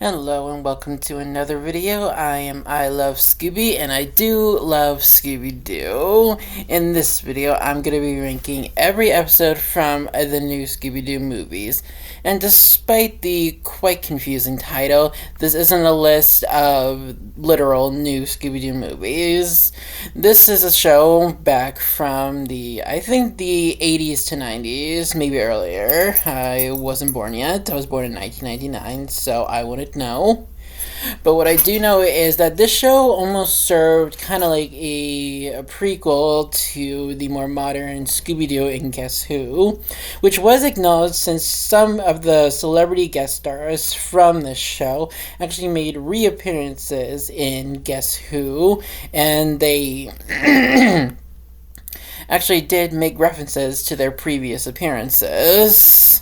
Hello and welcome to another video. I love Scooby and I do love Scooby-Doo. In this video, I'm going to be ranking every episode from the new Scooby-Doo movies. And despite the quite confusing title, this isn't a list of literal new Scooby-Doo movies. This is a show back from I think the 80s to 90s, maybe earlier. I wasn't born yet. I was born in 1999, so I wouldn't know. But what I do know is that this show almost served kind of like a prequel to the more modern Scooby-Doo and Guess Who, which was acknowledged since some of the celebrity guest stars from this show actually made reappearances in Guess Who, and they actually did make references to their previous appearances.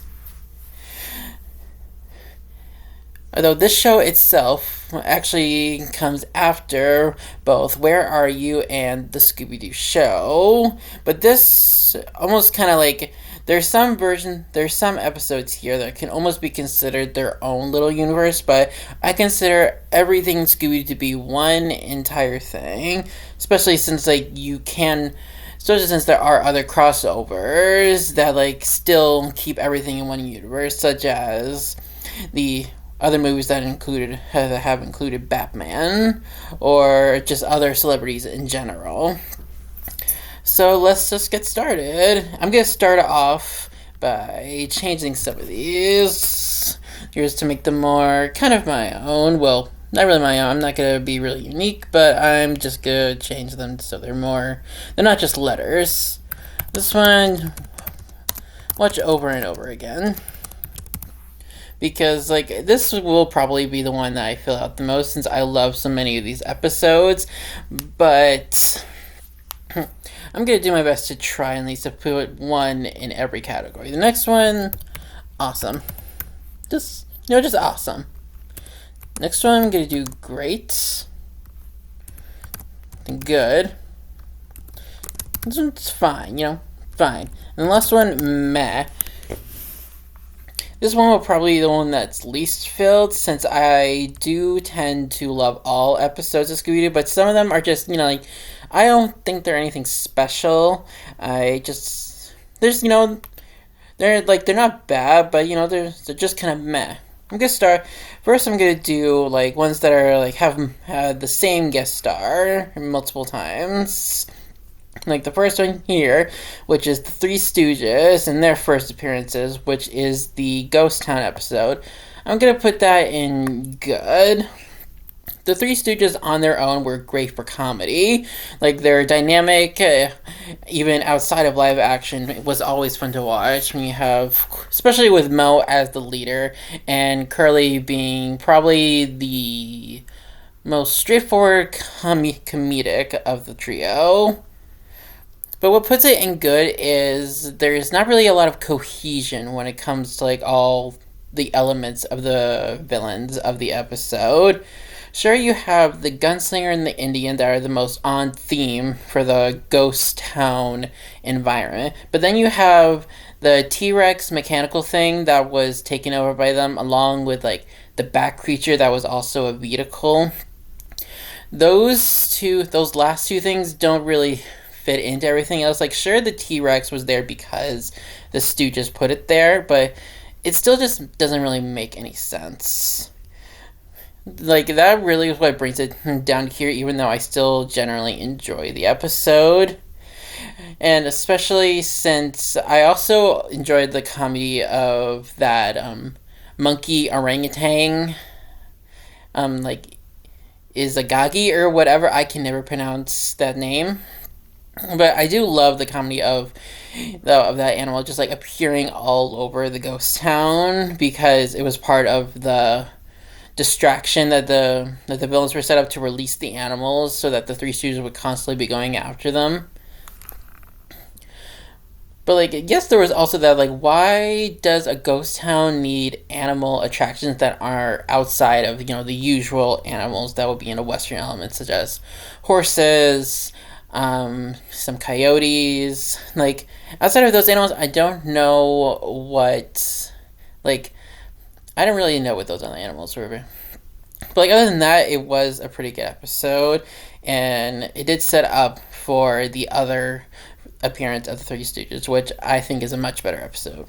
Although this show itself actually comes after both Where Are You and the Scooby-Doo show. But this almost kind of like, there's some episodes here that can almost be considered their own little universe, but I consider everything Scooby to be one entire thing, especially since there are other crossovers that still keep everything in one universe, such as the other movies that have included Batman or just other celebrities in general. So let's just get started. I'm gonna start off by changing some of these here's to make them more kind of my own. Well, not really my own. I'm not gonna be really unique, but I'm just gonna change them so they're not just letters. This one, watch over and over again, because this will probably be the one that I fill out the most since I love so many of these episodes. But I'm gonna do my best to try at least to put one in every category. The next one, awesome. Just awesome. Next one, I'm gonna do great. And good. This one's fine, fine. And the last one, meh. This one will probably be the one that's least filled, since I do tend to love all episodes of Scooby-Doo, but some of them are just, I don't think they're anything special. They're not bad, but, they're just kind of meh. I'm gonna start, first I'm gonna do, ones that are, have had the same guest star multiple times. Like the first one here, which is the Three Stooges and their first appearances, which is the Ghost Town episode. I'm gonna put that in good. The Three Stooges on their own were great for comedy. Their dynamic, even outside of live action, it was always fun to watch. When you have, especially with Mo as the leader and Curly being probably the most straightforward comedic of the trio. But what puts it in good is there's not really a lot of cohesion when it comes to all the elements of the villains of the episode. Sure, you have the gunslinger and the Indian that are the most on theme for the ghost town environment, but then you have the T-Rex mechanical thing that was taken over by them, along with the bat creature that was also a vehicle. Those last two things don't really fit into everything else. Sure, the T-Rex was there because the Stooges put it there, but it still just doesn't really make any sense. That really is what brings it down here, even though I still generally enjoy the episode. And especially since I also enjoyed the comedy of that monkey orangutan, Izagagi or whatever. I can never pronounce that name. But I do love the comedy of that animal just appearing all over the ghost town, because it was part of the distraction that the villains were set up to release the animals, so that the Three Stooges would constantly be going after them. But yes, there was also that why does a ghost town need animal attractions that are outside of the usual animals that would be in a Western element, such as horses, some coyotes. Outside of those animals, I don't know what I didn't really know what those other animals were. But like other than that, it was a pretty good episode, and it did set up for the other appearance of the Three Stooges, which I think is a much better episode.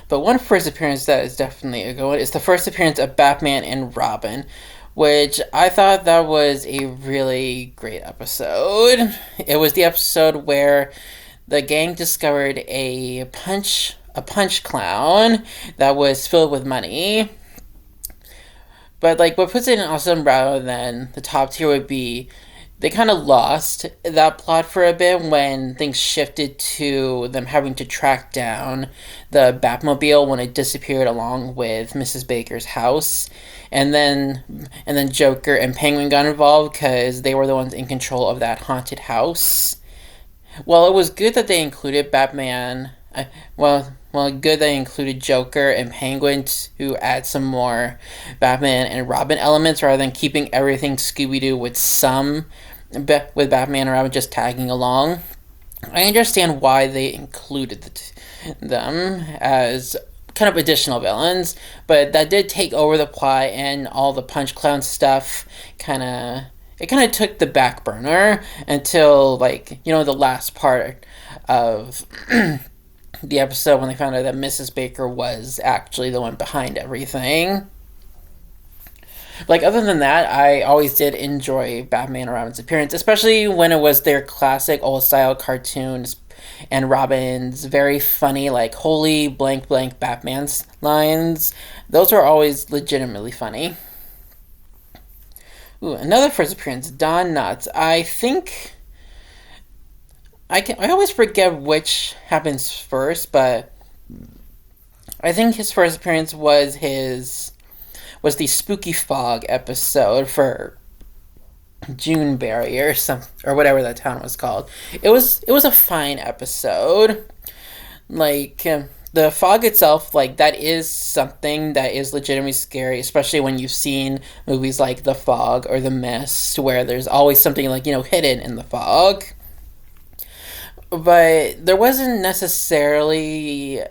But one first appearance that is definitely a good one is the first appearance of Batman and Robin, which I thought that was a really great episode. It was the episode where the gang discovered a punch clown that was filled with money. But like what puts it in awesome rather than the top tier would be they kind of lost that plot for a bit when things shifted to them having to track down the Batmobile when it disappeared along with Mrs. Baker's house. And then Joker and Penguin got involved because they were the ones in control of that haunted house. Well, it was good that they included Batman. Good they included Joker and Penguin to add some more Batman and Robin elements rather than keeping everything Scooby Doo with Batman and Robin just tagging along. I understand why they included them as kind of additional villains, but that did take over the plot and all the Punch Clown stuff kind of took the back burner until the last part of the episode when they found out that Mrs. Baker was actually the one behind everything. Like, other than that, I always did enjoy Batman and Robin's appearance, especially when it was their classic old-style cartoons and Robin's very funny, like, holy blank blank Batman's lines. Those were always legitimately funny. Ooh, another first appearance, Don Knotts. I think I always forget which happens first, but I think his first appearance was the Spooky Fog episode for Juneberry or whatever that town was called. It was a fine episode. Like the fog itself, like that is something that is legitimately scary, especially when you've seen movies like The Fog or The Mist, where there's always something hidden in the fog. But there wasn't necessarily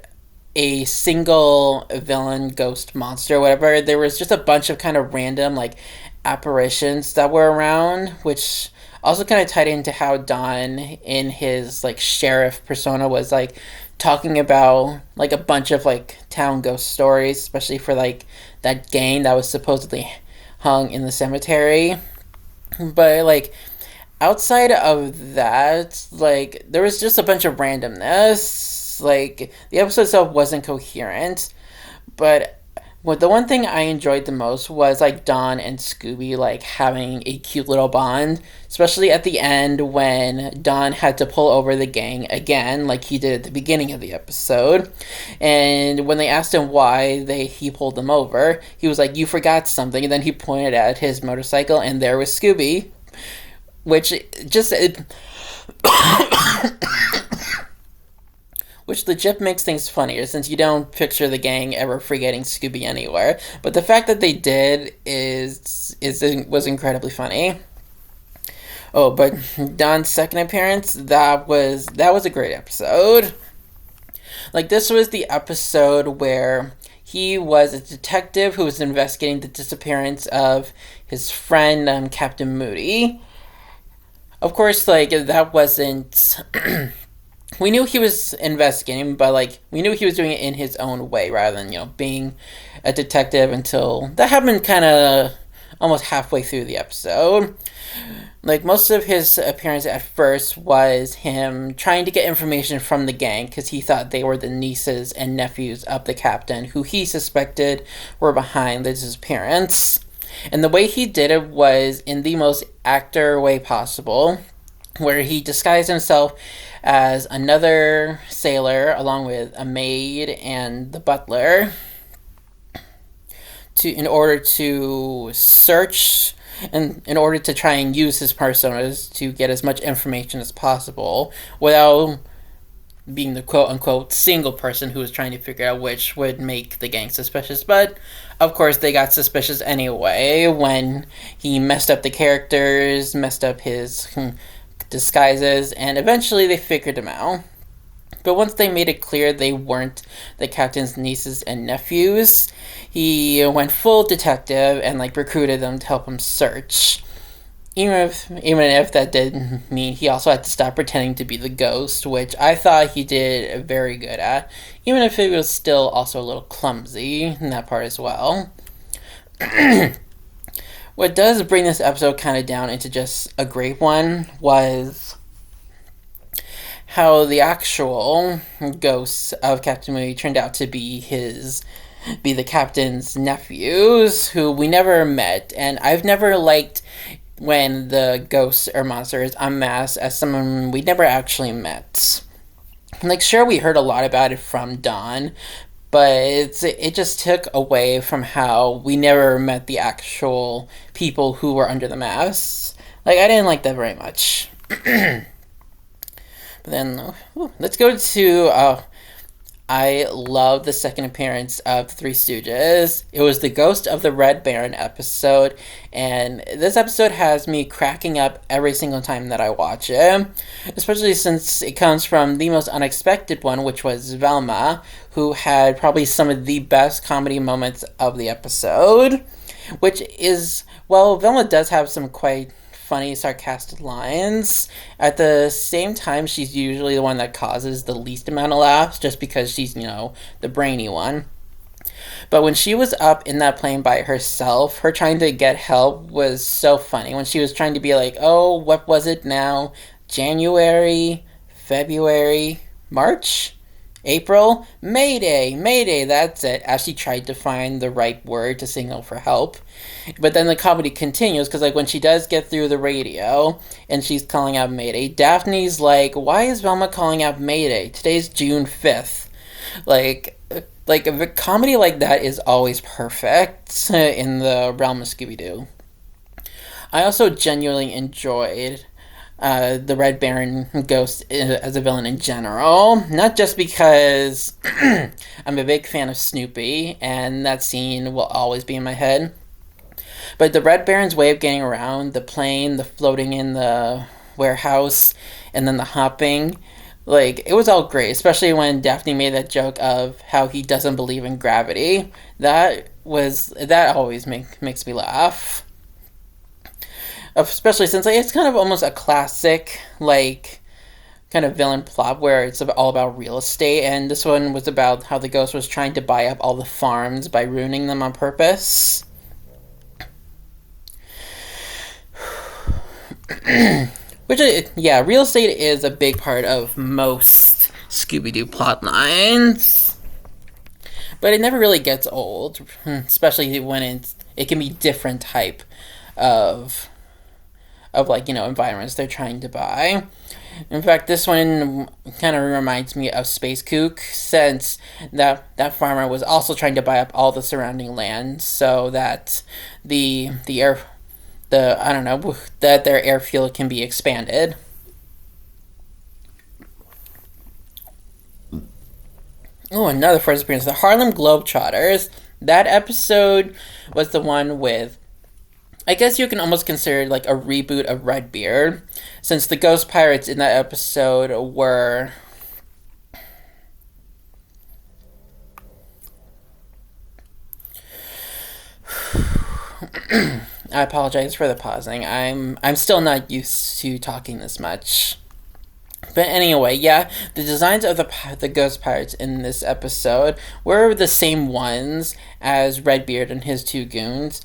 a single villain, ghost, monster, whatever. There was just a bunch of kind of random apparitions that were around, which also kind of tied into how Don in his sheriff persona was talking about a bunch of town ghost stories, especially for that gang that was supposedly hung in the cemetery. But outside of that, there was just a bunch of randomness. The episode itself wasn't coherent, but the one thing I enjoyed the most was Don and Scooby having a cute little bond, especially at the end when Don had to pull over the gang again, like he did at the beginning of the episode. And when they asked him why he pulled them over, he was like, "You forgot something," and then he pointed at his motorcycle, and there was Scooby, which just which legit makes things funnier since you don't picture the gang ever forgetting Scooby anywhere. But the fact that they did was incredibly funny. Oh, but Don's second appearance, that was a great episode. This was the episode where he was a detective who was investigating the disappearance of his friend, Captain Moody. Of course, that wasn't... We knew he was investigating, but, we knew he was doing it in his own way rather than, being a detective until... That happened kind of almost halfway through the episode. Most of his appearance at first was him trying to get information from the gang because he thought they were the nieces and nephews of the captain who he suspected were behind the disappearance. And the way he did it was in the most actor way possible, where he disguised himself as another sailor along with a maid and the butler in order to search and in order to try and use his personas to get as much information as possible without being the quote-unquote single person who was trying to figure out which would make the gang suspicious. But, of course, they got suspicious anyway when he messed up the characters, messed up his disguises, and eventually they figured him out. But once they made it clear they weren't the captain's nieces and nephews, he went full detective and like recruited them to help him search. Even if that did mean he also had to stop pretending to be the ghost, which I thought he did very good at, even if it was still also a little clumsy in that part as well. What does bring this episode kind of down into just a great one was how the actual ghosts of Captain Moody turned out to be the captain's nephews, who we never met, and I've never liked when the ghosts or monsters unmask as someone we never actually met. Like, sure, we heard a lot about it from Dawn, but it just took away from how we never met the actual people who were under the masks. Like, I didn't like that very much. But then, let's go to, I love the second appearance of the Three Stooges. It was the Ghost of the Red Baron episode, and this episode has me cracking up every single time that I watch it, especially since it comes from the most unexpected one, which was Velma, who had probably some of the best comedy moments of the episode, which is, well, Velma does have some quite funny, sarcastic lines. At the same time, she's usually the one that causes the least amount of laughs, just because she's, the brainy one. But when she was up in that plane by herself, her trying to get help was so funny. When she was trying to be like, oh, what was it now? January, February, March? April? Mayday, Mayday, that's it, as she tried to find the right word to signal for help. But then the comedy continues, because like when she does get through the radio and she's calling out Mayday, Daphne's like, why is Velma calling out Mayday? Today's June 5th. Like a comedy like that is always perfect in the realm of Scooby-Doo. I also genuinely enjoyed the Red Baron ghost as a villain in general. Not just because I'm a big fan of Snoopy, and that scene will always be in my head, but the Red Baron's way of getting around, the plane, the floating in the warehouse, and then the hopping, like, it was all great, especially when Daphne made that joke of how he doesn't believe in gravity. That always makes me laugh. Especially since it's kind of almost a classic, kind of villain plot where it's all about real estate, and this one was about how the ghost was trying to buy up all the farms by ruining them on purpose. Real estate is a big part of most Scooby-Doo plot lines, but it never really gets old, especially when it can be different type of environments they're trying to buy. In fact, this one kind of reminds me of Space Kook, since that farmer was also trying to buy up all the surrounding land so that their airfield can be expanded. Oh, another first appearance, the Harlem Globetrotters. That episode was the one with, I guess you can almost consider it like a reboot of Redbeard, since the ghost pirates in that episode were I apologize for the pausing. I'm still not used to talking this much. But anyway, yeah, the designs of the ghost pirates in this episode were the same ones as Redbeard and his two goons,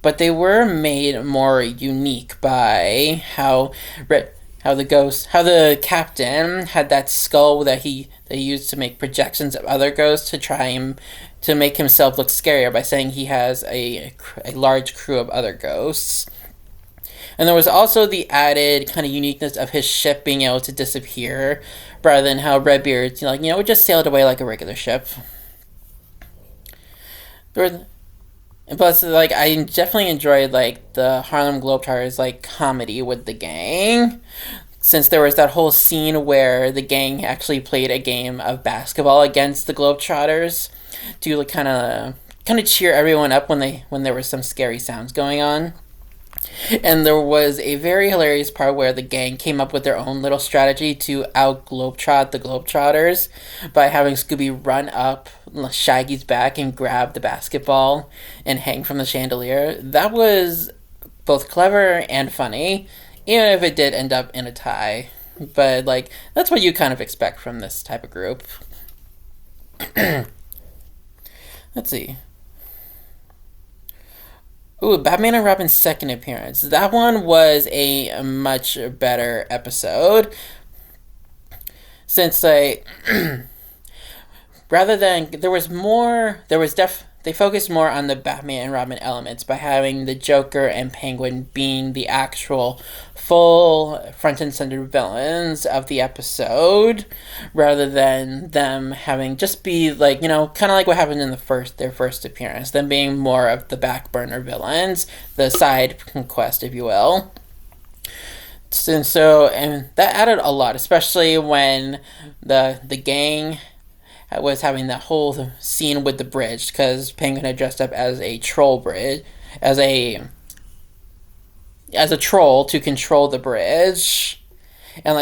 but they were made more unique by how the captain had that skull that he used to make projections of other ghosts to try to make himself look scarier by saying he has a large crew of other ghosts. And there was also the added kind of uniqueness of his ship being able to disappear, rather than how Redbeard, just sailed away like a regular ship. Plus, I definitely enjoyed, the Harlem Globetrotters, comedy with the gang. Since there was that whole scene where the gang actually played a game of basketball against the Globetrotters to, kind of cheer everyone up when there were some scary sounds going on. And there was a very hilarious part where the gang came up with their own little strategy to out globetrot the Globetrotters by having Scooby run up Shaggy's back and grab the basketball and hang from the chandelier. That was both clever and funny, even if it did end up in a tie. But, like, that's what you kind of expect from this type of group. Let's see. Ooh, Batman and Robin's second appearance. That one was a much better episode. Since, like, rather than, they focused more on the Batman and Robin elements by having the Joker and Penguin being the actual full front and center villains of the episode, rather than them having just be like, kind of like what happened in their first appearance, them being more of the back burner villains, the side quest, if you will. And that added a lot, especially when the gang was having that whole scene with the bridge, because Penguin had dressed up as a troll bridge, as a troll to control the bridge, and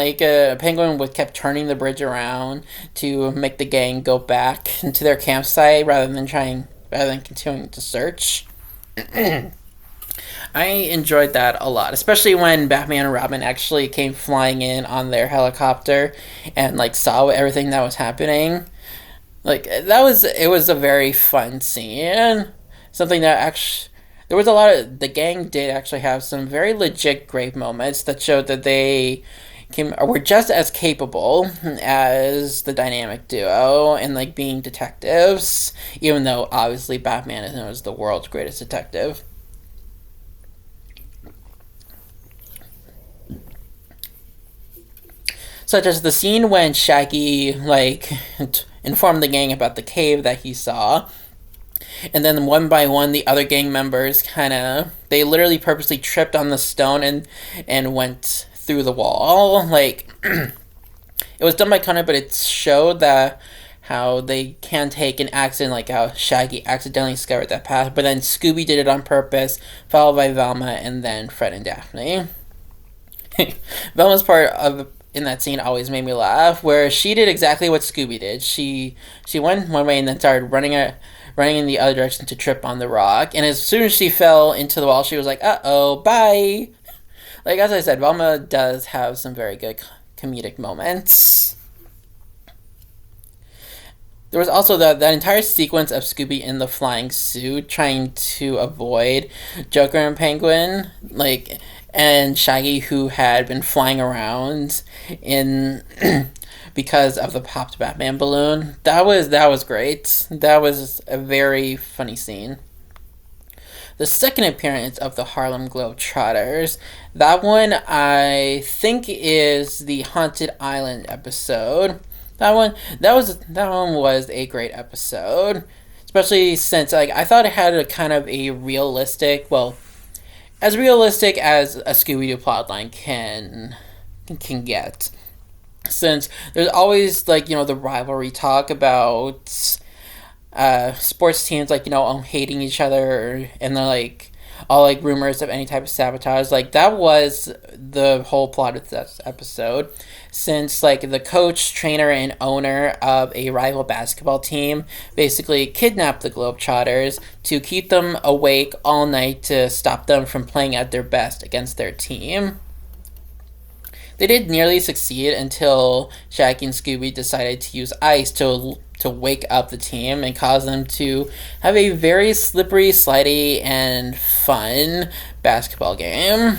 Penguin kept turning the bridge around to make the gang go back into their campsite rather than continuing to search. I enjoyed that a lot, especially when Batman and Robin actually came flying in on their helicopter and saw everything that was happening. It was a very fun scene. Something that actually, the gang did actually have some very legit great moments that showed that they were just as capable as the dynamic duo and being detectives, even though obviously Batman is known as the world's greatest detective. Such as the scene when Shaggy informed the gang about the cave that he saw, and then one by one the other gang members they literally purposely tripped on the stone and went through the wall. It was done by Connor, but it showed that how they can take an accident, like how Shaggy accidentally discovered that path, but then Scooby did it on purpose, followed by Velma, and then Fred and Daphne. Velma's part in that scene always made me laugh, where she did exactly what Scooby did. She went one way and then started running in the other direction to trip on the rock, and as soon as she fell into the wall, she was like, "Uh-oh, bye!" As I said, Velma does have some very good comedic moments. There was also that entire sequence of Scooby in the flying suit trying to avoid Joker and Penguin, and Shaggy, who had been flying around in because of the popped Batman balloon. That was great. That was a very funny scene. The second appearance of the Harlem Globetrotters, that one I think is the Haunted Island episode. That one was a great episode, especially since I thought it had a kind of a realistic, as realistic as a Scooby-Doo plotline can get. Since there's always the rivalry talk about sports teams hating each other, and they're all rumors of any type of sabotage. That was the whole plot of this episode, since the coach, trainer, and owner of a rival basketball team basically kidnapped the Globetrotters to keep them awake all night to stop them from playing at their best against their team. They did nearly succeed until Shaggy and Scooby decided to use ice to wake up the team and cause them to have a very slippery, slidey, and fun basketball game.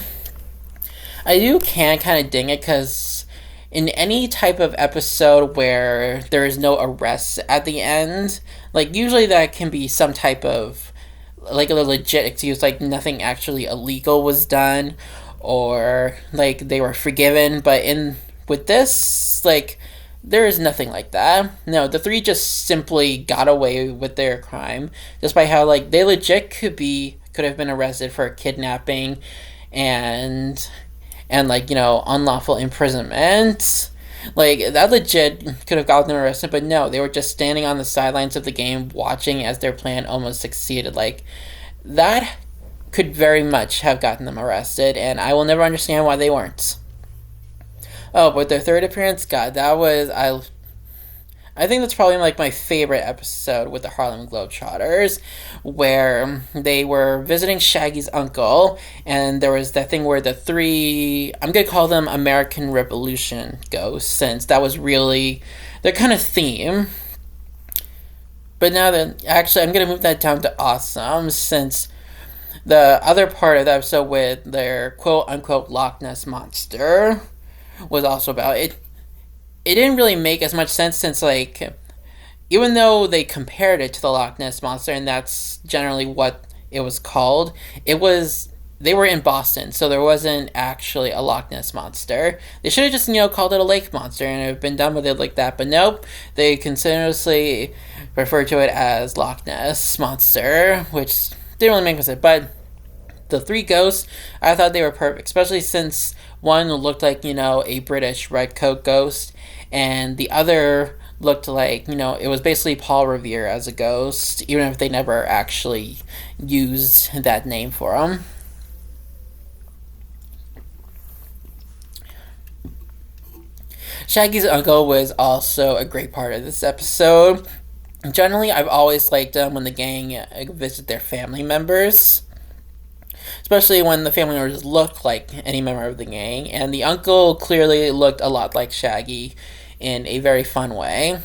I can kind of ding it, because in any type of episode where there is no arrest at the end, usually that can be some type of a legit excuse, nothing actually illegal was done, or they were forgiven. But with this, there is nothing like that. No, the three just simply got away with their crime just by how they legit could have been arrested for kidnapping and unlawful imprisonment. That legit could have gotten them arrested, but no, they were just standing on the sidelines of the game watching as their plan almost succeeded. could very much have gotten them arrested, and I will never understand why they weren't. Oh, but their third appearance, God, that was I think that's probably like my favorite episode with the Harlem Globetrotters, where they were visiting Shaggy's uncle, and there was that thing where the three, I'm gonna call them American Revolution ghosts, since that was really their kind of theme. But now that, actually, I'm gonna move that down to awesome, since the other part of the episode with their quote unquote Loch Ness monster was also about it. It didn't really make as much sense since, like, even though they compared it to the Loch Ness monster, and that's generally what it was called, it was they were in Boston, so there wasn't actually a Loch Ness monster. They should have just called it a lake monster and have been done with it like that. But nope, they continuously refer to it as Loch Ness monster, which didn't really make sense. But the three ghosts, I thought they were perfect, especially since one looked like a British red coat ghost, and the other looked like it was basically Paul Revere as a ghost, even if they never actually used that name for him. Shaggy's uncle was also a great part of this episode. Generally, I've always liked them when the gang visit their family members, especially when the family members look like any member of the gang, and the uncle clearly looked a lot like Shaggy in a very fun way.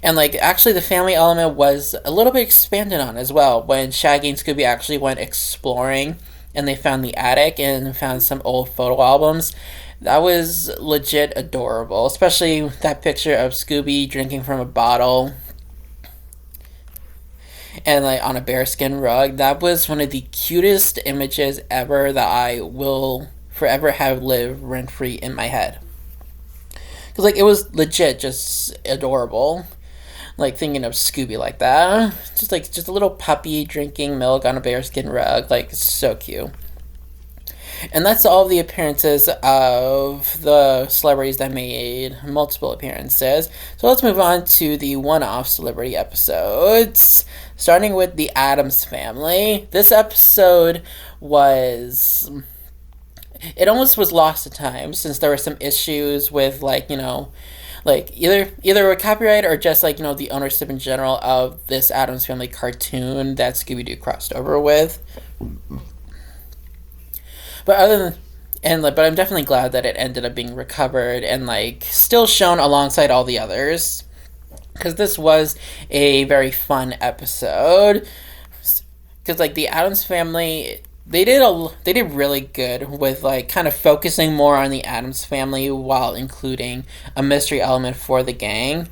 And like actually the family element was a little bit expanded on as well when Shaggy and Scooby actually went exploring and they found the attic and found some old photo albums. That was legit adorable, especially that picture of Scooby drinking from a bottle and like on a bearskin rug. That was one of the cutest images ever that I will forever have live rent free in my head. Cause like it was legit just adorable. Like thinking of Scooby like that. Just a little puppy drinking milk on a bearskin rug. Like so cute. And that's all of the appearances of the celebrities that made multiple appearances. So let's move on to the one-off celebrity episodes. Starting with the Addams Family. This episode was... It almost was lost to time since there were some issues with like either a copyright or just like the ownership in general of this Addams Family cartoon that Scooby-Doo crossed over with. But but I'm definitely glad that it ended up being recovered and like still shown alongside all the others, because this was a very fun episode. Because like the Addams Family, they did really good with like kind of focusing more on the Addams Family while including a mystery element for the gang.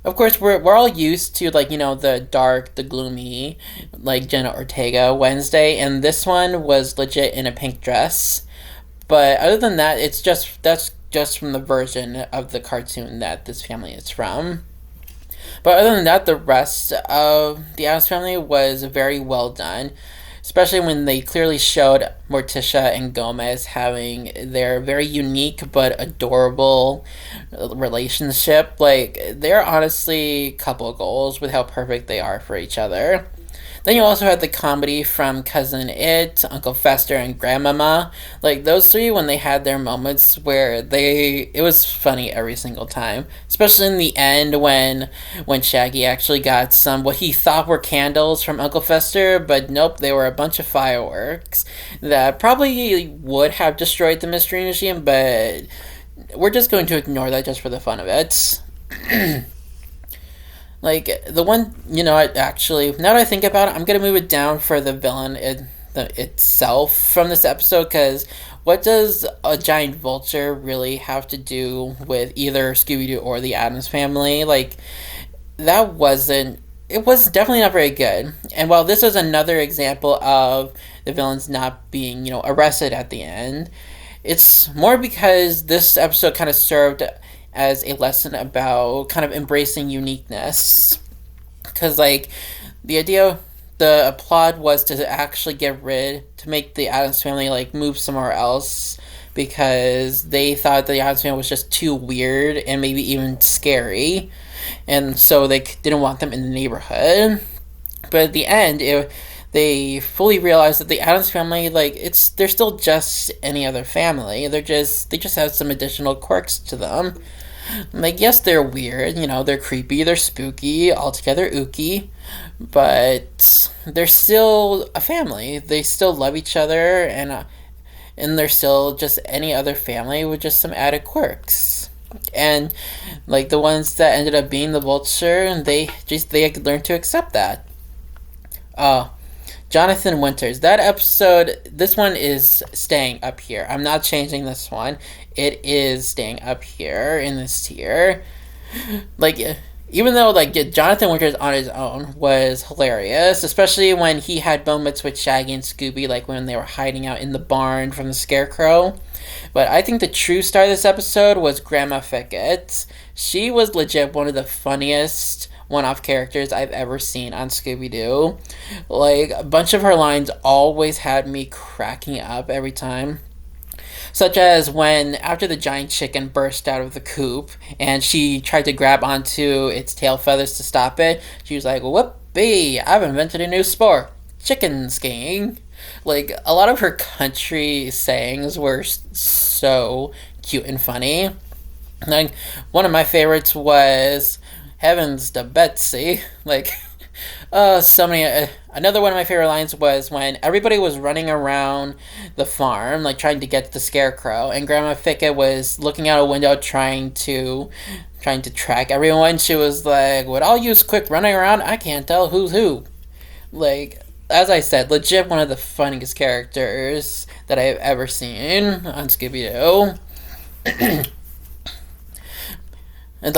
Of course, we're all used to like the dark, the gloomy, like Jenna Ortega Wednesday, and this one was legit in a pink dress. But other than that, that's just from the version of the cartoon that this family is from. But other than that, the rest of the Addams Family was very well done, especially when they clearly showed Morticia and Gomez having their very unique but adorable relationship. Like, they're honestly couple goals with how perfect they are for each other. Then you also had the comedy from Cousin It, Uncle Fester, and Grandmama. Like, those three, when they had their moments where it was funny every single time. Especially in the end when Shaggy actually got some, what he thought were candles from Uncle Fester, but nope, they were a bunch of fireworks that probably would have destroyed the Mystery Machine, but we're just going to ignore that just for the fun of it. Like, the one, actually, now that I think about it, I'm going to move it down for the villain itself from this episode, because what does a giant vulture really have to do with either Scooby-Doo or the Addams Family? Like, it was definitely not very good. And while this is another example of the villains not being, arrested at the end, it's more because this episode kind of served as a lesson about kind of embracing uniqueness. Because, like, the plot was to actually to make the Addams Family, like, move somewhere else, because they thought the Addams Family was just too weird and maybe even scary, and so they didn't want them in the neighborhood. But at the end, they fully realize that the Adams family, like, they're still just any other family. They just have some additional quirks to them. Like, yes, they're weird, they're creepy, they're spooky, altogether ooky, but they're still a family. They still love each other, and they're still just any other family with just some added quirks. And like the ones that ended up being the vulture, they learned to accept that. Uh Jonathan Winters. That episode, this one is staying up here. I'm not changing this one. It is staying up here in this tier. Like, even though, like, Jonathan Winters on his own was hilarious, especially when he had moments with Shaggy and Scooby, like when they were hiding out in the barn from the Scarecrow. But I think the true star of this episode was Grandma Fickett. She was legit one of the funniest one-off characters I've ever seen on Scooby-Doo. Like, a bunch of her lines always had me cracking up every time. Such as when, after the giant chicken burst out of the coop and she tried to grab onto its tail feathers to stop it, she was like, "Whoopee, I've invented a new sport, chicken skiing." Like, a lot of her country sayings were so cute and funny. Like, one of my favorites was "Heavens to Betsy." Like, so many. Another one of my favorite lines was when everybody was running around the farm, like trying to get the Scarecrow, and Grandma Fickett was looking out a window trying to track everyone. She was like, "With all you quick running around, I can't tell who's who." Like, as I said, legit one of the funniest characters that I've ever seen on Scooby Doo. And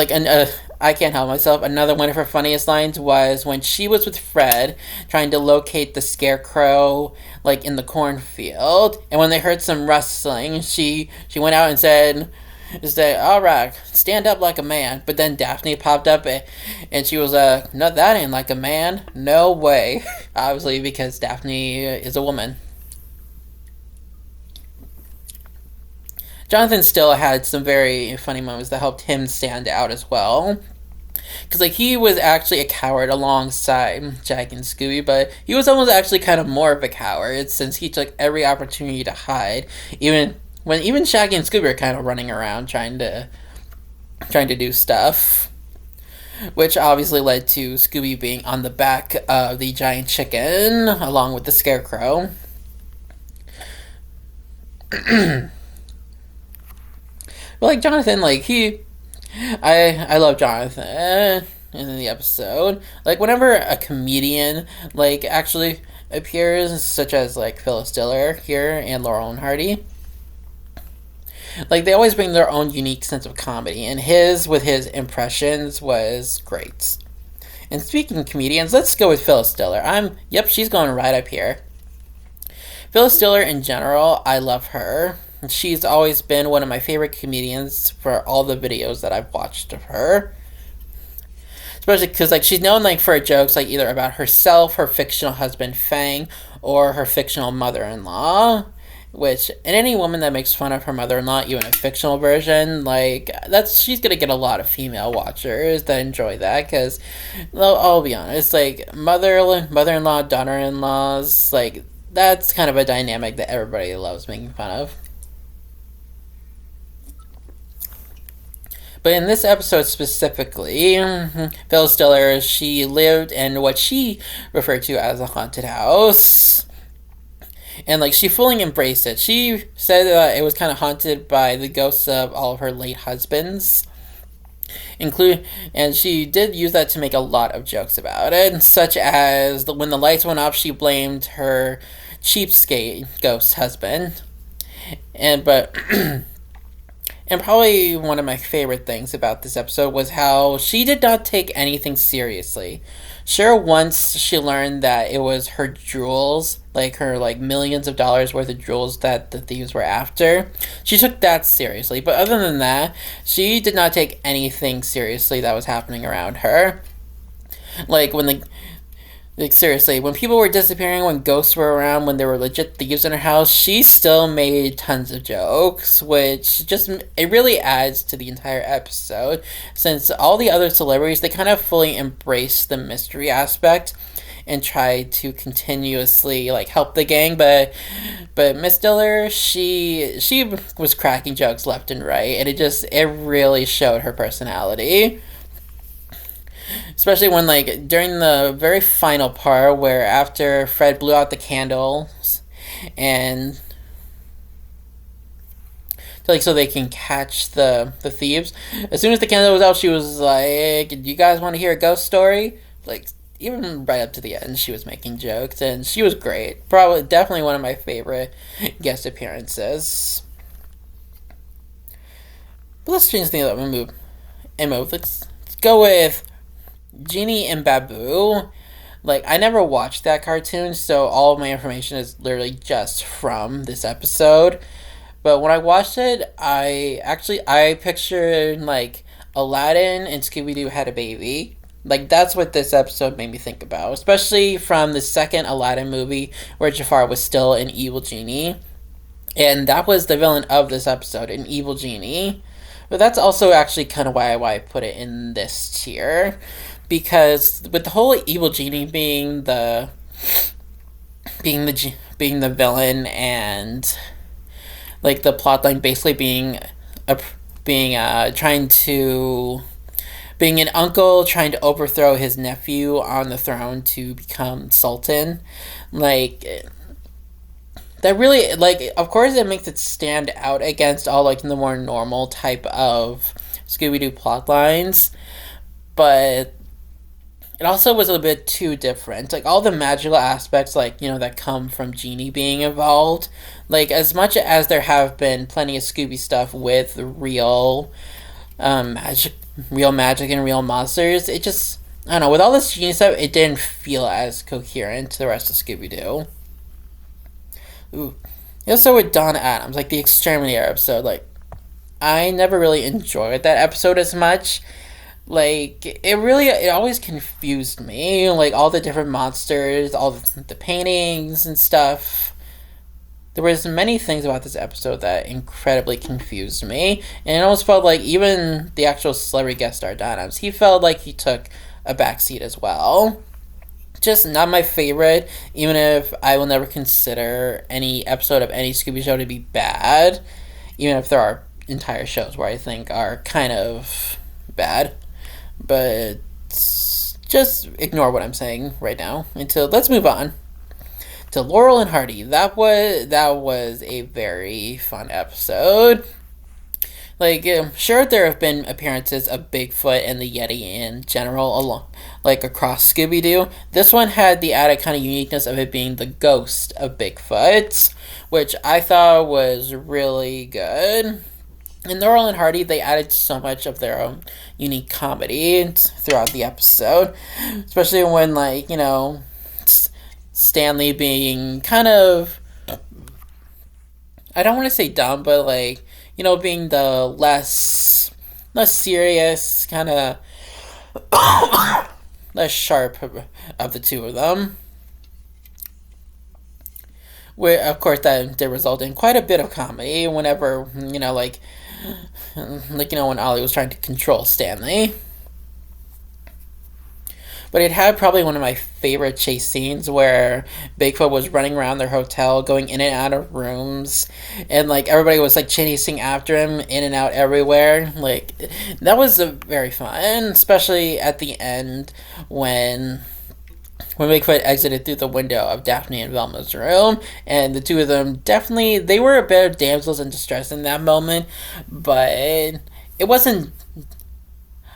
I can't help myself. Another one of her funniest lines was when she was with Fred trying to locate the Scarecrow, like in the cornfield, and when they heard some rustling, she went out and said, "All right, stand up like a man." But then Daphne popped up, and she was "No, that ain't like a man. No way." Obviously, because Daphne is a woman. Jonathan still had some very funny moments that helped him stand out as well. Because, like, he was actually a coward alongside Jack and Scooby, but he was almost actually kind of more of a coward since he took every opportunity to hide, even Shaggy and Scooby are kind of running around trying to do stuff. Which obviously led to Scooby being on the back of the giant chicken, along with the Scarecrow. But like Jonathan, I love Jonathan in the episode. Like whenever a comedian like actually appears, such as like Phyllis Diller here and Laurel and Hardy, like they always bring their own unique sense of comedy, and his with his impressions was great. And speaking of comedians, let's go with Phyllis Diller. She's going right up here. Phyllis Diller in general, I love her. She's always been one of my favorite comedians for all the videos that I've watched of her. Especially because like she's known like for jokes like either about herself, her fictional husband Fang, or her fictional mother-in-law. Which, and any woman that makes fun of her mother-in-law, even a fictional version, like she's gonna get a lot of female watchers that enjoy that. Because I'll be honest, like mother-in-law, daughter-in-laws, like that's kind of a dynamic that everybody loves making fun of. But in this episode specifically, Phyllis Diller, she lived in what she referred to as a haunted house. And, like, she fully embraced it. She said it was kind of haunted by the ghosts of all of her late husbands. And she did use that to make a lot of jokes about it, such as when the lights went off, she blamed her cheapskate ghost husband. And probably one of my favorite things about this episode was how she did not take anything seriously. Sure, once she learned that it was her jewels, like her like millions of dollars worth of jewels that the thieves were after, she took that seriously. But other than that, she did not take anything seriously that was happening around her. Like seriously, when people were disappearing, when ghosts were around, when there were legit thieves in her house, she still made tons of jokes, which it really adds to the entire episode, since all the other celebrities, they kind of fully embrace the mystery aspect, and try to continuously like help the gang, but Miss Diller, she was cracking jokes left and right, and it really showed her personality. Especially when like during the very final part where after Fred blew out the candles and like so they can catch the thieves. As soon as the candle was out, she was like, "Do you guys want to hear a ghost story?" Like even right up to the end, she was making jokes, and she was great. Probably, definitely one of my favorite guest appearances. But let's change things up and move. Let's go with Genie and Babu. Like I never watched that cartoon, so all of my information is literally just from this episode. But when I watched it, I pictured like Aladdin and Scooby Doo had a baby. Like that's what this episode made me think about, especially from the second Aladdin movie where Jafar was still an evil genie, and that was the villain of this episode, an evil genie. But that's also actually kind of why I put it in this tier, because with the whole evil genie being the villain, and like the plotline basically a being trying to being an uncle trying to overthrow his nephew on the throne to become sultan, like that really, like, of course it makes it stand out against all like the more normal type of Scooby-Doo plot lines, but it also was a bit too different. Like all the magical aspects, like that come from Genie being involved. Like as much as there have been plenty of Scooby stuff with magic, real magic and real monsters, it just I don't know. With all this Genie stuff, it didn't feel as coherent to the rest of Scooby Doo. Ooh, also with Don Adams, like the Exterminator episode, like I never really enjoyed that episode as much. Like it always confused me, like all the different monsters, all the paintings and stuff. There was many things about this episode that incredibly confused me, and it almost felt like even the actual celebrity guest star Don Adams, he felt like he took a backseat as well. Just not my favorite, even if I will never consider any episode of any Scooby show to be bad, even if there are entire shows where I think are kind of bad. But just ignore what I'm saying right now until let's move on to Laurel and Hardy. That was a very fun episode. Like sure, there have been appearances of Bigfoot and the Yeti in general along like across Scooby Doo. This one had the added kind of uniqueness of it being the ghost of Bigfoot, which I thought was really good. In Laurel and Hardy, they added so much of their own unique comedy throughout the episode, especially when, like, Stanley being kind of, I don't want to say dumb, but, like, being the less serious, kind of less sharp of the two of them. Where, of course, that did result in quite a bit of comedy whenever, when Ollie was trying to control Stanley. But it had probably one of my favorite chase scenes where Bigfoot was running around their hotel, going in and out of rooms, and like everybody was like chasing after him, in and out everywhere. Like that was very fun, especially at the end when Bigfoot exited through the window of Daphne and Velma's room, and the two of them they were a bit of damsels in distress in that moment, but it wasn't,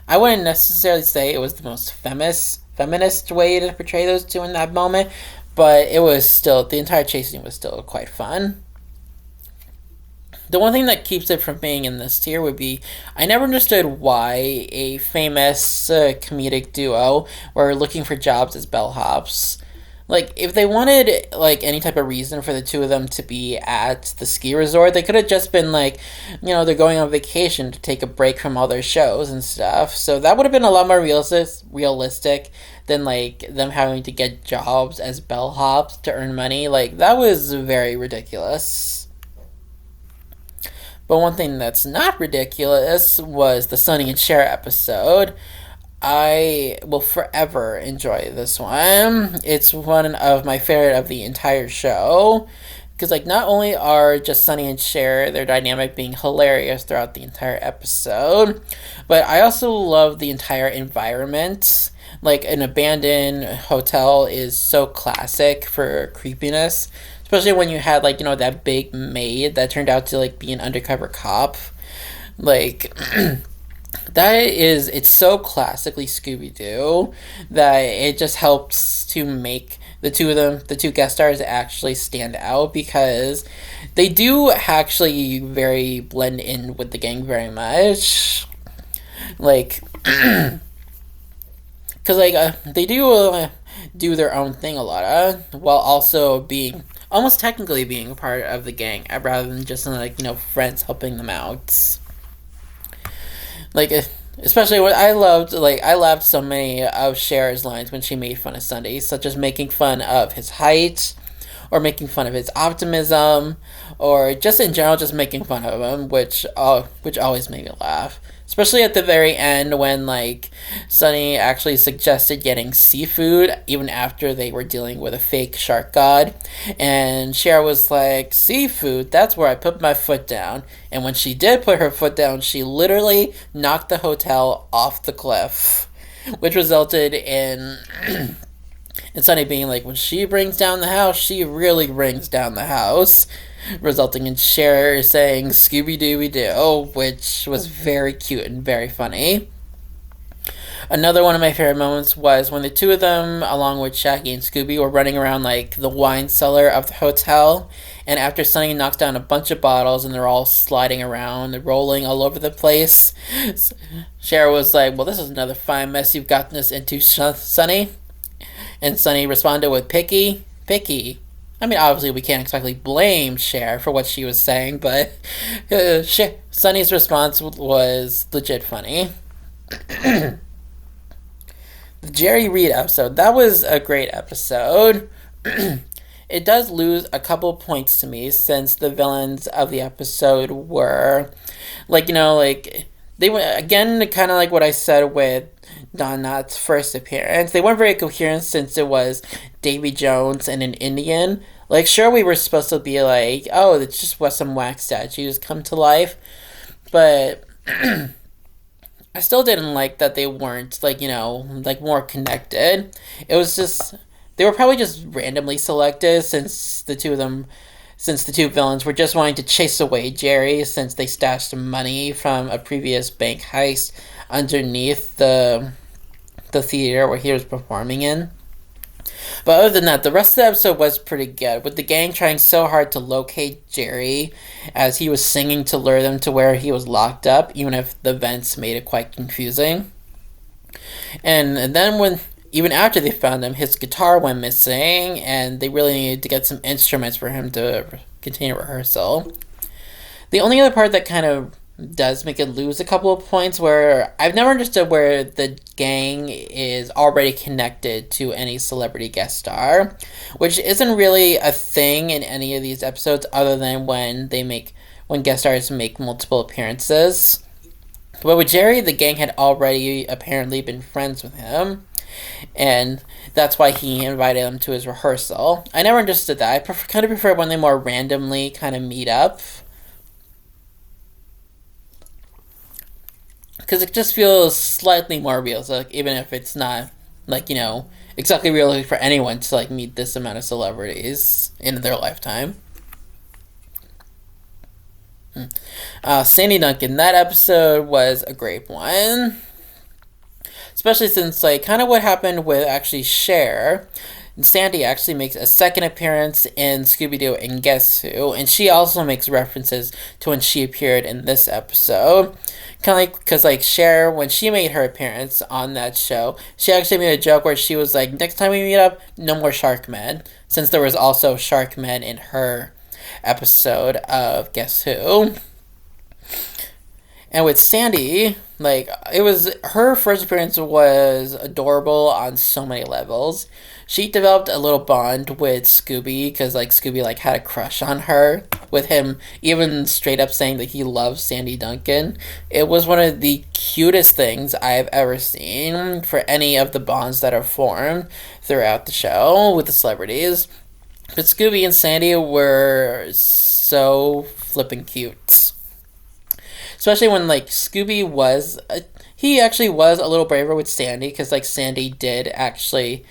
I wouldn't necessarily say it was the most feminist way to portray those two in that moment, but it was still, the entire chase scene was still quite fun. The one thing that keeps it from being in this tier would be I never understood why a famous comedic duo were looking for jobs as bellhops. Like, if they wanted, like, any type of reason for the two of them to be at the ski resort, they could have just been, like, they're going on vacation to take a break from all their shows and stuff. So that would have been a lot more realistic than, like, them having to get jobs as bellhops to earn money. Like, that was very ridiculous. But one thing that's not ridiculous was the Sonny and Cher episode. I will forever enjoy this one. It's one of my favorite of the entire show. Because, like, not only are just Sunny and Cher, their dynamic being hilarious throughout the entire episode, but I also love the entire environment. Like, an abandoned hotel is so classic for creepiness. Especially when you had, like, that big maid that turned out to, like, be an undercover cop. Like, it's so classically Scooby Doo that it just helps to make the two guest stars, actually stand out because they do actually very blend in with the gang very much. Like, because like they do their own thing a lot while also being almost technically being a part of the gang rather than just like friends helping them out. Like, especially what I loved, like, I laughed so many of Cher's lines when she made fun of Sunday, such as making fun of his height, or making fun of his optimism, or just in general, just making fun of him, which always made me laugh. Especially at the very end when, like, Sunny actually suggested getting seafood even after they were dealing with a fake shark god. And Cher was like, seafood, that's where I put my foot down. And when she did put her foot down, she literally knocked the hotel off the cliff, which resulted in and Sunny being like, when she brings down the house, she really brings down the house, resulting in Cher saying Scooby Dooby Doo, which was very cute and very funny. Another one of my favorite moments was when the two of them, along with Shaggy and Scooby, were running around like the wine cellar of the hotel. And after Sunny knocks down a bunch of bottles and they're all sliding around and rolling all over the place, Cher was like, well, this is another fine mess you've gotten us into, Sunny. And Sunny responded with picky, picky. I mean, obviously, we can't exactly blame Cher for what she was saying, but Sunny's response was legit funny. The Jerry Reed episode, that was a great episode. It does lose a couple points to me since the villains of the episode were, like, they went, again, kind of like what I said with Don Knotts' first appearance. They weren't very coherent since it was Davy Jones and an Indian. Like, sure, we were supposed to be like, oh, it's just what some wax statues come to life. But I still didn't like that they weren't, like, like more connected. It was just, they were probably just randomly selected since the two villains were just wanting to chase away Jerry since they stashed some money from a previous bank heist underneath the theater where he was performing in. But other than that, the rest of the episode was pretty good, with the gang trying so hard to locate Jerry as he was singing to lure them to where he was locked up, even if the vents made it quite confusing. And then when even after they found him, his guitar went missing, and they really needed to get some instruments for him to continue rehearsal. The only other part that kind of does make it lose a couple of points where I've never understood where the gang is already connected to any celebrity guest star, which isn't really a thing in any of these episodes other than when guest stars make multiple appearances. But with Jerry, the gang had already apparently been friends with him, and that's why he invited them to his rehearsal. I never understood that. I kind of prefer when they more randomly kind of meet up, because it just feels slightly more real. So, like, even if it's not, like, exactly realistic for anyone to, like, meet this amount of celebrities in their lifetime. Sandy Duncan, that episode was a great one. Especially since, like, kind of what happened with actually Cher. Sandy actually makes a second appearance in Scooby-Doo and Guess Who, and she also makes references to when she appeared in this episode. Kind of like, because, like, Cher, when she made her appearance on that show, she actually made a joke where she was like, next time we meet up, no more Shark Men, since there was also Shark Men in her episode of Guess Who. And with Sandy, like, it was, her first appearance was adorable on so many levels. she developed a little bond with Scooby because like Scooby like had a crush on her with him even straight up saying that he loves Sandy Duncan. It was one of the cutest things I've ever seen for any of the bonds that are formed throughout the show with the celebrities. But Scooby and Sandy were so flippin' cute. Especially when like Scooby was he actually was a little braver with Sandy because like Sandy did actually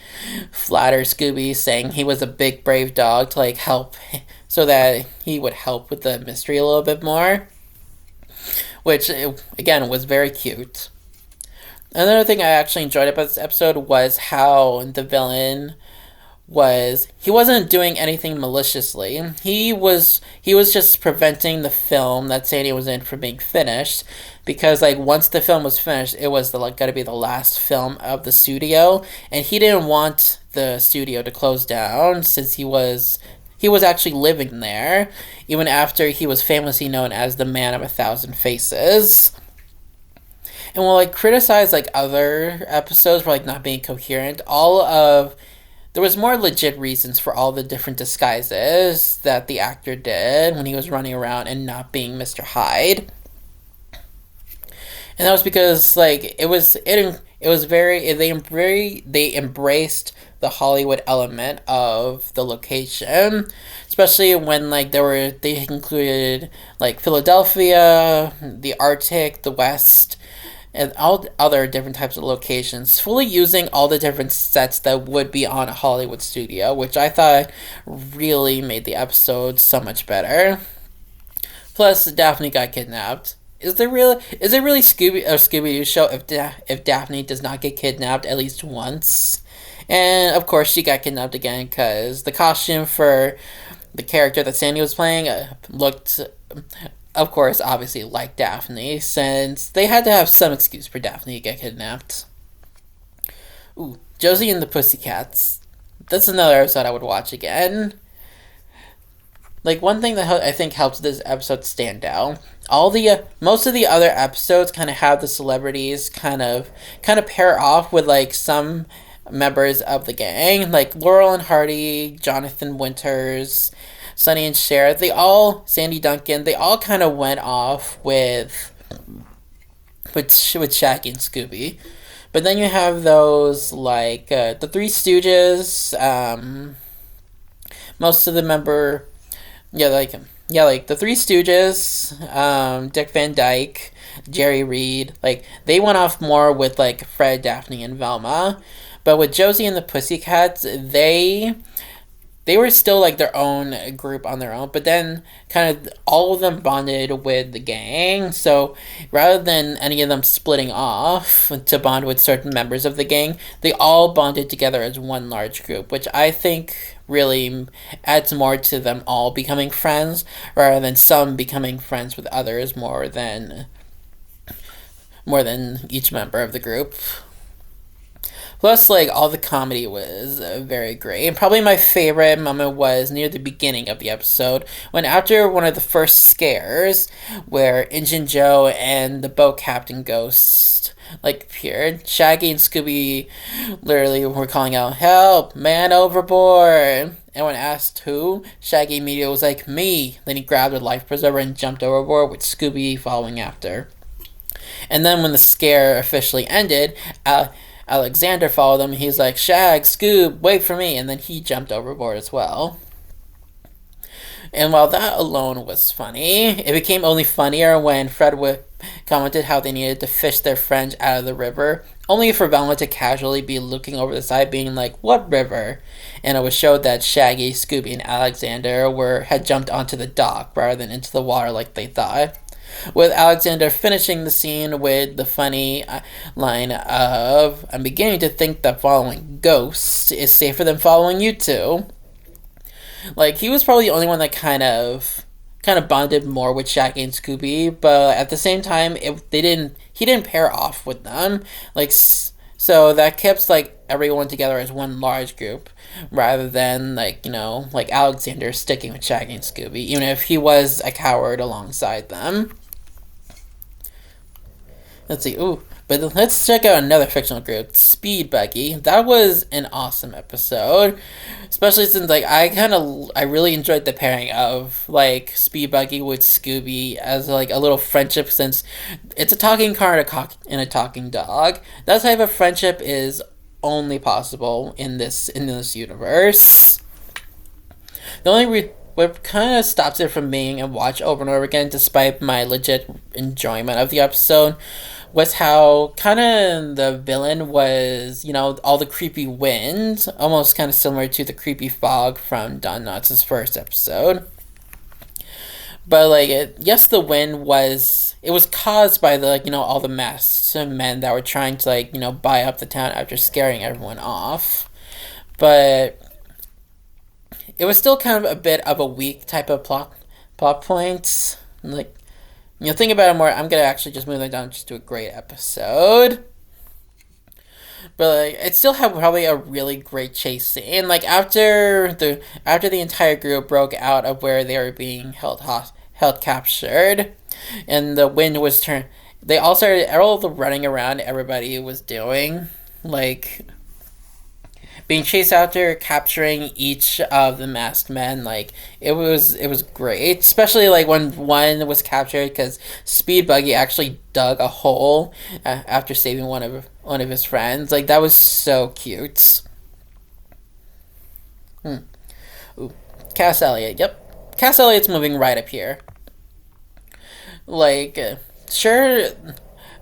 flatter Scooby saying he was a big brave dog to like help so that he would help with the mystery a little bit more, which again was very cute. Another thing I actually enjoyed about this episode was how the villain was he wasn't doing anything maliciously. He was just preventing the film that Sandy was in from being finished because like once the film was finished, it was the like got to be the last film of the studio, and he didn't want the studio to close down since he was actually living there even after he was famously known as the Man of a Thousand Faces. And while I criticize like other episodes for like not being coherent, all of there was more legit reasons for all the different disguises that the actor did when he was running around and not being Mr. Hyde. And that was because like it was very they embraced the Hollywood element of the location, especially when like they included like Philadelphia, the Arctic, the West, and all other different types of locations, fully using all the different sets that would be on a Hollywood studio, which I thought really made the episode so much better. Plus, Daphne got kidnapped. Is it really Scooby Doo show if Daphne does not get kidnapped at least once? And of course, she got kidnapped again because the costume for the character that Sandy was playing looked, of course, obviously like Daphne, since they had to have some excuse for Daphne to get kidnapped. Ooh, Josie and the Pussycats. That's another episode I would watch again. Like one thing that I think helps this episode stand out. All the most of the other episodes kind of have the celebrities kind of pair off with like some members of the gang, like Laurel and Hardy, Jonathan Winters, Sonny and Cher. Sandy Duncan. They all kind of went off with Shaggy and Scooby. But then you have those like the Three Stooges. Most of the member like the Three Stooges, Dick Van Dyke, Jerry Reed, like they went off more with like Fred, Daphne, and Velma, but with Josie and the Pussycats, they were still like their own group on their own, but then kind of all of them bonded with the gang. So rather than any of them splitting off to bond with certain members of the gang, they all bonded together as one large group, which I think really adds more to them all becoming friends rather than some becoming friends with others more than each member of the group. Plus, like, all the comedy was very great. And probably my favorite moment was near the beginning of the episode, when after one of the first scares, where Injun Joe and the boat captain ghost, like, appeared, Shaggy and Scooby literally were calling out, "Help! Man overboard!" And when asked who, Shaggy immediately was like, "Me!" Then he grabbed a life preserver and jumped overboard, with Scooby following after. And then when the scare officially ended, Alexander followed him. He's like, "Shag, Scoob, wait for me." And then he jumped overboard as well. And while that alone was funny, it became only funnier when Fred commented how they needed to fish their friend out of the river, only for Velma to casually be looking over the side being like, "What river?" And it was showed that Shaggy, Scooby, and Alexander had jumped onto the dock rather than into the water like they thought. With Alexander finishing the scene with the funny line of, "I'm beginning to think that following ghosts is safer than following you two." Like, he was probably the only one that kind of bonded more with Shaggy and Scooby, but at the same time, he didn't pair off with them. Like, so that kept like everyone together as one large group, rather than like Alexander sticking with Shaggy and Scooby, even if he was a coward alongside them. Let's see. Ooh, But let's check out another fictional group, Speed Buggy. That was an awesome episode, especially since like I really enjoyed the pairing of like Speed Buggy with Scooby as like a little friendship, since it's a talking car and a talking dog. That type of friendship is only possible in this universe. The only what kind of stops it from being a watch over and over again, despite my legit enjoyment of the episode, was how kind of the villain was, all the creepy wind, almost kind of similar to the creepy fog from Don Knotts' first episode. But like, yes, the wind was caused by the all the masked men that were trying to buy up the town after scaring everyone off. But it was still kind of a bit of a weak type of plot points. Like, think about it more. I'm gonna actually just move it down just to a great episode. But like, it still had probably a really great chase scene. Like after the entire group broke out of where they were being held captured, and the wind was turned. They all started all the running around everybody was doing, like being chased after capturing each of the masked men. Like it was great, especially like when one was captured because Speed Buggy actually dug a hole after saving one of his friends. Like that was so cute. Ooh. Cass Elliot. Yep, Cass Elliot's moving right up here. Like sure,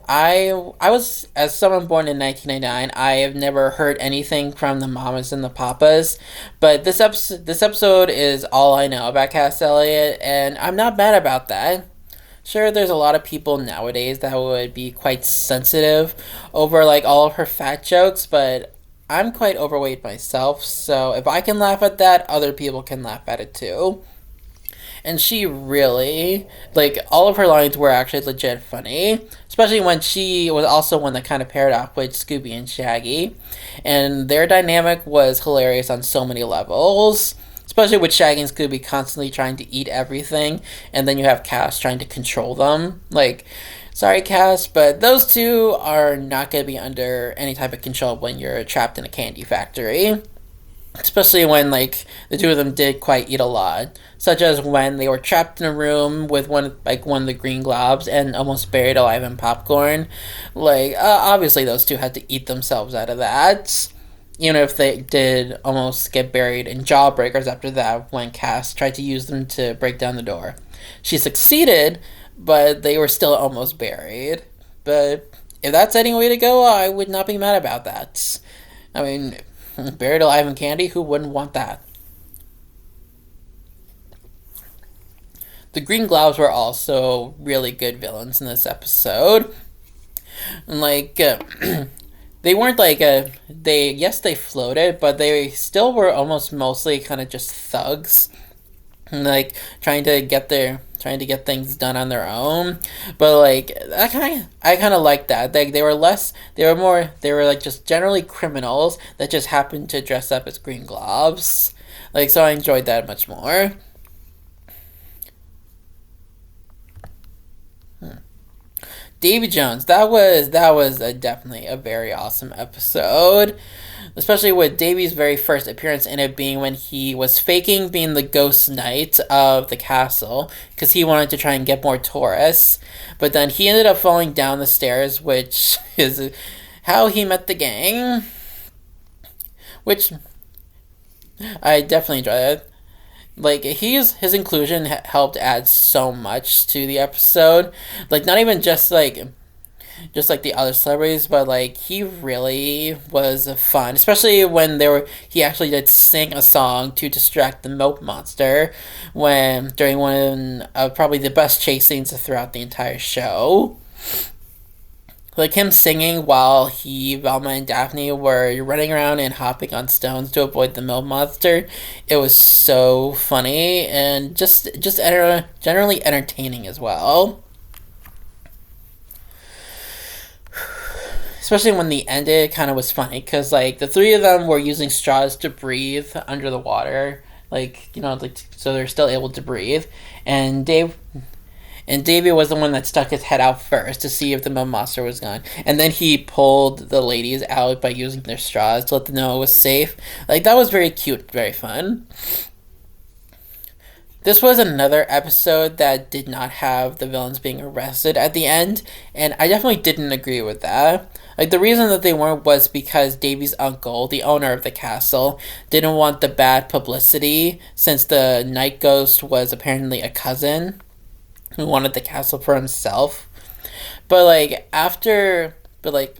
I was, as someone born in 1999, I have never heard anything from the Mamas and the Papas, but this episode is all I know about Cass Elliot, and I'm not mad about that. Sure, there's a lot of people nowadays that would be quite sensitive over like all of her fat jokes, but I'm quite overweight myself, so if I can laugh at that, other people can laugh at it too. And she really, like, all of her lines were actually legit funny, especially when she was also one that kind of paired off with Scooby and Shaggy, and their dynamic was hilarious on so many levels, especially with Shaggy and Scooby constantly trying to eat everything, and then you have Cass trying to control them. Like, sorry Cass, but those two are not going to be under any type of control when you're trapped in a candy factory. Especially when like the two of them did quite eat a lot, such as when they were trapped in a room with one of the green globs and almost buried alive in popcorn. Like obviously those two had to eat themselves out of that. If they did almost get buried in jawbreakers after that when Cass tried to use them to break down the door. She succeeded, but they were still almost buried. But if that's any way to go, I would not be mad about that. I mean, buried alive in candy, who wouldn't want that? The Green Globs were also really good villains in this episode. And like, they weren't like they floated, but they still were almost mostly kind of just thugs, like trying to get things done on their own. But like I kind of like that. They were less, they were like just generally criminals that just happened to dress up as Green Globs. Like, so I enjoyed that much more. Davy Jones, that was definitely a very awesome episode, especially with Davy's very first appearance in it being when he was faking being the ghost knight of the castle because he wanted to try and get more tourists, but then he ended up falling down the stairs, which is how he met the gang, which I definitely enjoyed that. Like, his inclusion helped add so much to the episode. Like, not even just like the other celebrities, but like he really was fun, especially when he actually did sing a song to distract the milk monster when during one of probably the best chase scenes throughout the entire show. Like him singing while Velma and Daphne were running around and hopping on stones to avoid the milk monster. It was so funny and just generally entertaining as well. Especially when the ended, kind of was funny because like the three of them were using straws to breathe under the water, like like so they're still able to breathe, and And Davy was the one that stuck his head out first to see if the mud monster was gone. And then he pulled the ladies out by using their straws to let them know it was safe. Like, that was very cute, very fun. This was another episode that did not have the villains being arrested at the end, and I definitely didn't agree with that. Like, the reason that they weren't was because Davy's uncle, the owner of the castle, didn't want the bad publicity since the night ghost was apparently a cousin who wanted the castle for himself. But like after but like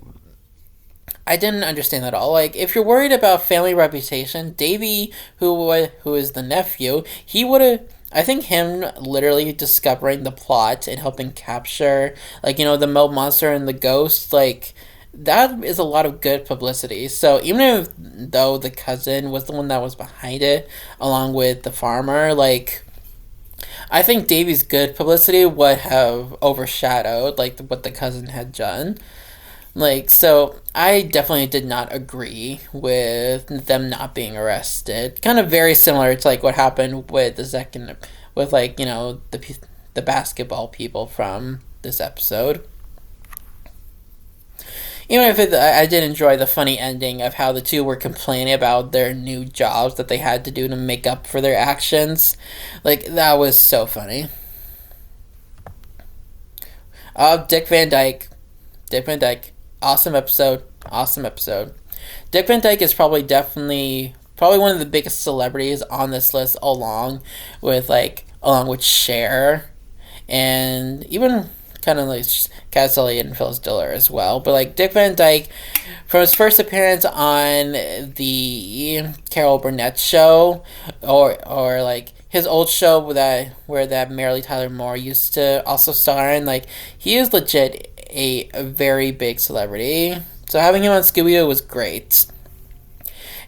I didn't understand that at all. Like, if you're worried about family reputation, Davy, who is the nephew, he would have. I think him literally discovering the plot and helping capture, like, the Mud Monster and the ghost, like, that is a lot of good publicity. So even if though the cousin was the one that was behind it, along with the farmer, like, I think Davy's good publicity would have overshadowed like what the cousin had done. Like, so I definitely did not agree with them not being arrested. Kind of very similar to like what happened with the second, with like, the basketball people from this episode. Even if I did enjoy the funny ending of how the two were complaining about their new jobs that they had to do to make up for their actions. Like, that was so funny. Dick Van Dyke. Dick Van Dyke. Awesome episode. Awesome episode. Dick Van Dyke is probably one of the biggest celebrities on this list, along with Cher, and even kind of like Cat Elliott and Phyllis Diller as well. But like Dick Van Dyke, from his first appearance on the Carol Burnett show, or like his old show where that Mary Tyler Moore used to also star in, like, he is legit a very big celebrity. So having him on Scooby was great.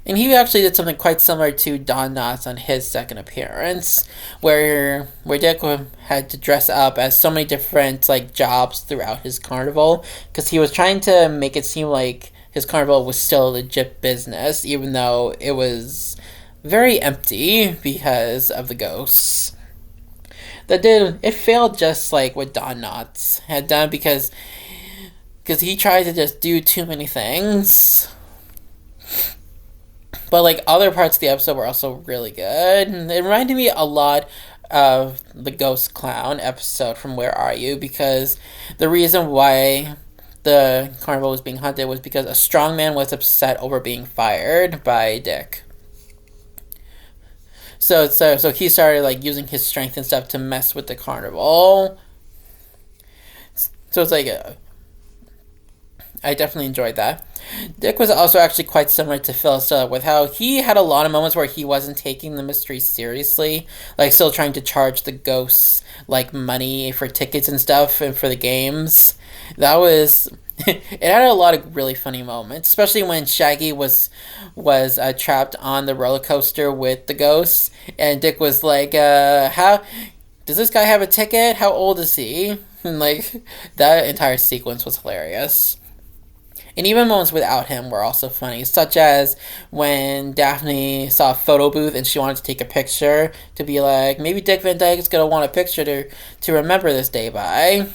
And he actually did something quite similar to Don Knotts on his second appearance, where Dick had to dress up as so many different like jobs throughout his carnival, because he was trying to make it seem like his carnival was still a legit business, even though it was very empty because of the ghosts. It failed just like what Don Knotts had done, because he tried to just do too many things. But like other parts of the episode were also really good. And it reminded me a lot of the Ghost Clown episode from Where Are You? Because the reason why the carnival was being haunted was because a strongman was upset over being fired by Dick. So he started like using his strength and stuff to mess with the carnival. So it's like I definitely enjoyed that. Dick was also actually quite similar to Phil Stiller, with how he had a lot of moments where he wasn't taking the mystery seriously, like still trying to charge the ghosts like money for tickets and stuff and for the games. That was it had a lot of really funny moments, especially when Shaggy was trapped on the roller coaster with the ghosts, and Dick was like, "How does this guy have a ticket? How old is he?" And like that entire sequence was hilarious. And even moments without him were also funny, such as when Daphne saw a photo booth and she wanted to take a picture to be like, maybe Dick Van Dyke is gonna want a picture to remember this day by,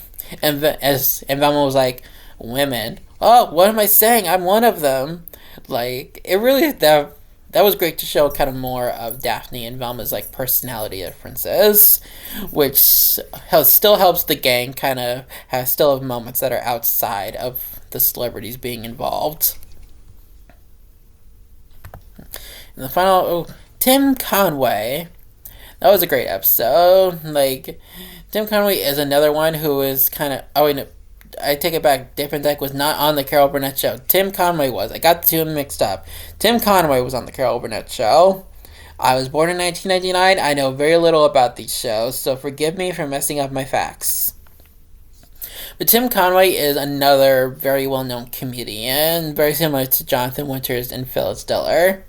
and Velma was like, "Women? Oh, what am I saying? I'm one of them." Like, it really that was great to show kind of more of Daphne and Velma's like personality differences, which still helps the gang kind of still have moments that are outside of the celebrities being involved. And the final, Tim Conway. That was a great episode. Like, Tim Conway is another one who is kind of. Oh wait, no, I take it back. Dick Van Dyke was not on the Carol Burnett show. Tim Conway was. I got the two mixed up. Tim Conway was on the Carol Burnett show. I was born in 1999. I know very little about these shows, so forgive me for messing up my facts. But Tim Conway is another very well-known comedian, very similar to Jonathan Winters and Phyllis Diller.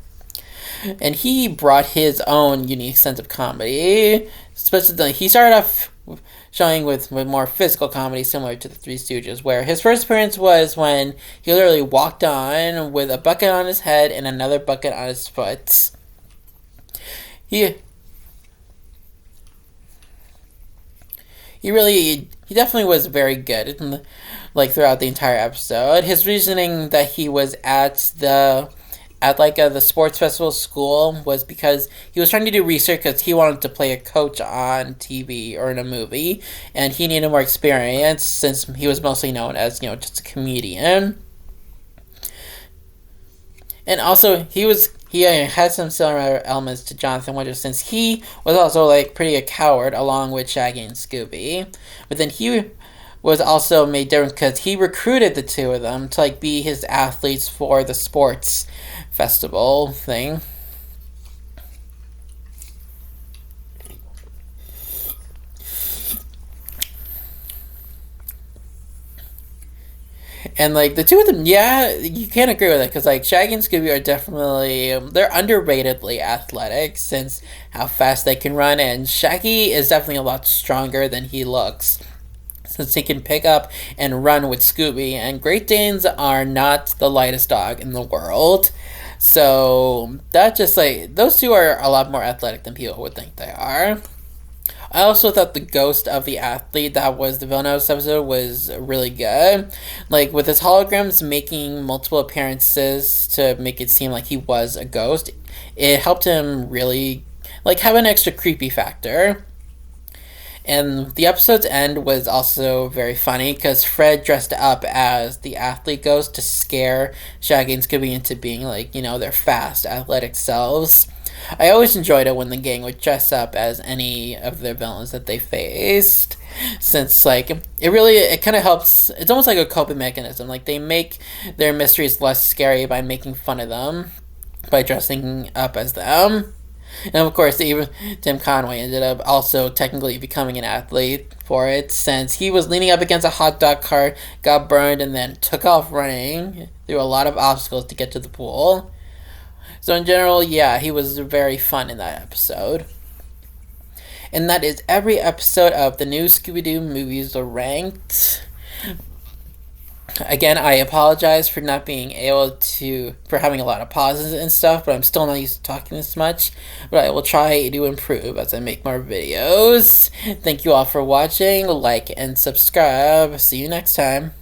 And he brought his own unique sense of comedy. Especially, he started off showing with more physical comedy similar to the Three Stooges, where his first appearance was when he literally walked on with a bucket on his head and another bucket on his foot. he definitely was very good like throughout the entire episode. His reasoning that he was at the sports festival school was because he was trying to do research because he wanted to play a coach on TV or in a movie, and he needed more experience since he was mostly known as just a comedian. And also, he had some similar elements to Jonathan Winters since he was also like pretty a coward along with Shaggy and Scooby. But then he was also made different because he recruited the two of them to like be his athletes for the sports festival thing. And like the two of them, yeah, you can't agree with it because like Shaggy and Scooby are definitely they're underratedly athletic since how fast they can run, and Shaggy is definitely a lot stronger than he looks since he can pick up and run with Scooby. And Great Danes are not the lightest dog in the world, so that just like those two are a lot more athletic than people would think they are. I also thought the ghost of the athlete that was the villain of this episode was really good. Like, with his holograms making multiple appearances to make it seem like he was a ghost, it helped him really, like, have an extra creepy factor. And the episode's end was also very funny because Fred dressed up as the athlete ghost to scare Shaggy and Scooby into being, like, their fast, athletic selves. I always enjoyed it when the gang would dress up as any of the villains that they faced, since like it kind of helps. It's almost like a coping mechanism. Like they make their mysteries less scary by making fun of them, by dressing up as them. And of course, even Tim Conway ended up also technically becoming an athlete for it, since he was leaning up against a hot dog cart, got burned, and then took off running through a lot of obstacles to get to the pool. So in general, yeah, he was very fun in that episode. And that is every episode of the new Scooby-Doo movies ranked. Again, I apologize for not being able for having a lot of pauses and stuff, but I'm still not used to talking this much. But I will try to improve as I make more videos. Thank you all for watching, like and subscribe. See you next time.